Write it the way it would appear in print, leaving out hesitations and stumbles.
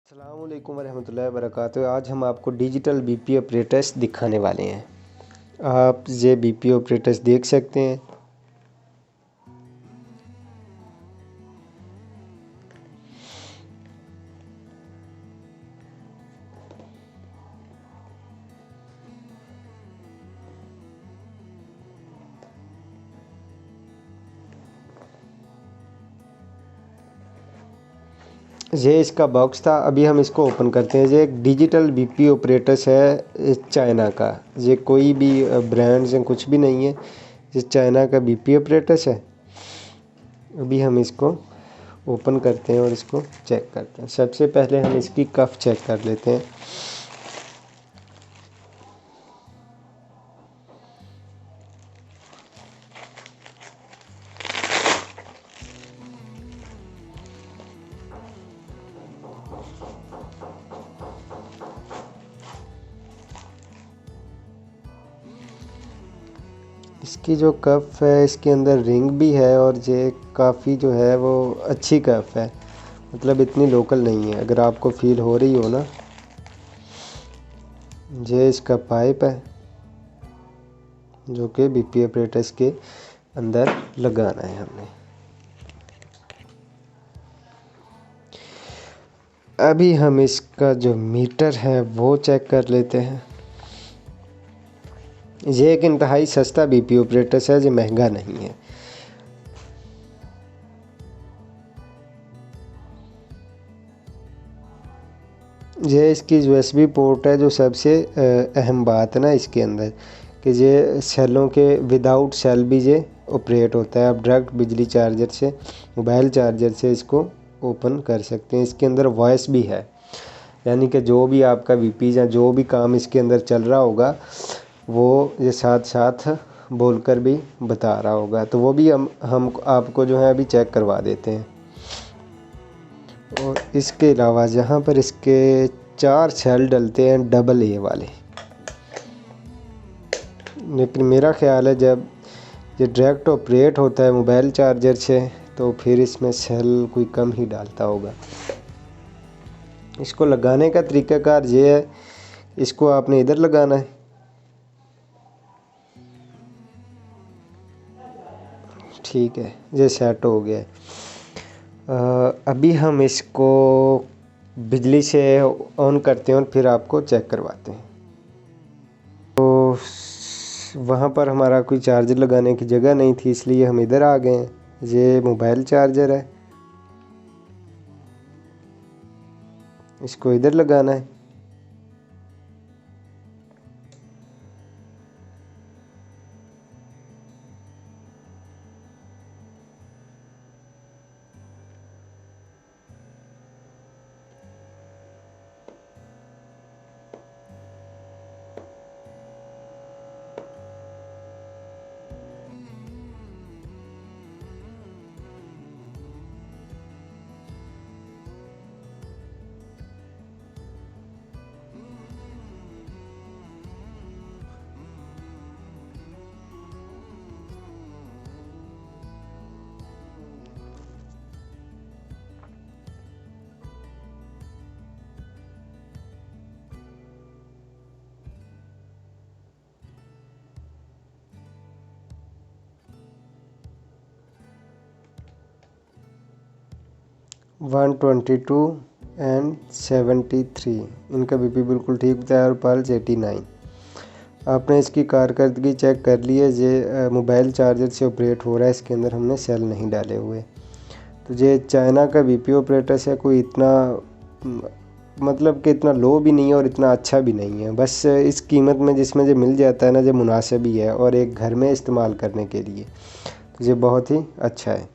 अस्सलाम वालेकुम वरहमतुल्लाहि वबरकातुहू। आज हम आपको डिजिटल बीपी ऑपरेटर्स दिखाने वाले हैं। आप ये बीपी ऑपरेटर्स देख सकते हैं। ये इसका बॉक्स था, अभी हम इसको ओपन करते हैं। ये एक डिजिटल बीपी ऑपरेटर्स है चाइना का। ये कोई भी ब्रांड्स या कुछ भी नहीं है, ये चाइना का बीपी ऑपरेटर्स है। अभी हम इसको ओपन करते हैं और इसको चेक करते हैं। सबसे पहले हम इसकी कफ चेक कर लेते हैं। इसकी जो कफ है, इसके अंदर रिंग भी है और ये काफ़ी जो है वो अच्छी कफ है, मतलब इतनी लोकल नहीं है। अगर आपको फील हो रही हो ना, ये इसका पाइप है जो कि बीपी ऑपरेटर्स के अंदर लगाना है हमने। अभी हम इसका जो मीटर है वो चेक कर लेते हैं। ये एक इंतहाई सस्ता बीपी ऑपरेटर्स है, जो महंगा नहीं है। ये इसकी यूएसबी पोर्ट है, जो सबसे अहम बात है ना इसके अंदर, कि ये सेलों के विदाउट सेल भी ये ऑपरेट होता है। आप डायरेक्ट बिजली चार्जर से, मोबाइल चार्जर से इसको ओपन कर सकते हैं। इसके अंदर वॉइस भी है, यानी कि जो भी आपका बीपी या जो भी काम इसके अंदर चल रहा होगा वो ये साथ साथ बोलकर भी बता रहा होगा। तो वो भी हम आपको जो है अभी चेक करवा देते हैं। और इसके अलावा यहाँ पर इसके 4 सेल डलते हैं, डबल ए वाले। लेकिन मेरा ख्याल है जब ये डायरेक्ट ऑपरेट होता है मोबाइल चार्जर से, तो फिर इसमें सेल कोई कम ही डालता होगा। इसको लगाने का तरीक़ाकार ये है, इसको आपने इधर लगाना है। ठीक है, ये सेट हो गया है। अभी हम इसको बिजली से ऑन करते हैं और फिर आपको चेक करवाते हैं। तो वहाँ पर हमारा कोई चार्जर लगाने की जगह नहीं थी, इसलिए हम इधर आ गए हैं। ये मोबाइल चार्जर है, इसको इधर लगाना है। वन 22 एंड 73 इनका बीपी बिल्कुल ठीक बताया और पल्स 89। आपने इसकी कारकर्दगी चेक कर ली है। ये मोबाइल चार्जर से ऑपरेट हो रहा है, इसके अंदर हमने सेल नहीं डाले हुए। तो ये चाइना का बीपी ऑपरेटर्स है, कोई इतना मतलब कि इतना लो भी नहीं है और इतना अच्छा भी नहीं है। बस इस कीमत में जिसमें जो मिल जाता है ना, जो मुनासिब ही है और एक घर में इस्तेमाल करने के लिए, तो ये बहुत ही अच्छा है।